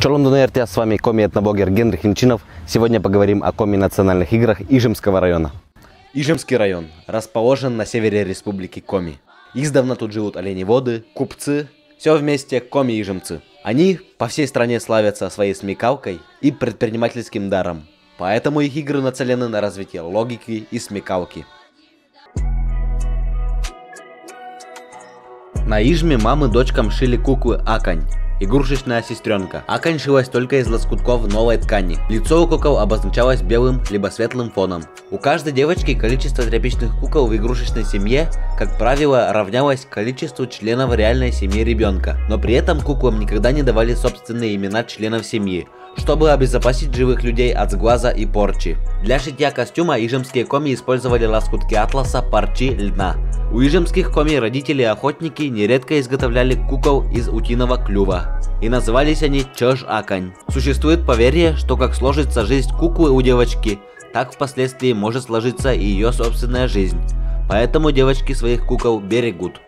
Чолом ДНРТ, с вами коми-этноблогер Генрих Инчинов. Сегодня поговорим о коми-национальных играх Ижемского района. Ижемский район расположен на севере республики Коми. Издавна тут живут оленеводы, купцы, все вместе коми-ижемцы. Они по всей стране славятся своей смекалкой и предпринимательским даром, поэтому их игры нацелены на развитие логики и смекалки. На Ижме мамы дочкам шили куклы Акань, игрушечная сестренка. Акань шилась только из лоскутков новой ткани. Лицо у кукол обозначалось белым либо светлым фоном. У каждой девочки количество тряпичных кукол в игрушечной семье, как правило, равнялось количеству членов реальной семьи ребенка. Но при этом куклам никогда не давали собственные имена членов семьи, чтобы обезопасить живых людей от сглаза и порчи. Для шитья костюма ижемские коми использовали лоскутки атласа, парчи, льна. У ижемских коми родители-охотники нередко изготовляли кукол из утиного клюва, и назывались они Чож-Акань. Существует поверье, что как сложится жизнь куклы у девочки, так впоследствии может сложиться и ее собственная жизнь, поэтому девочки своих кукол берегут.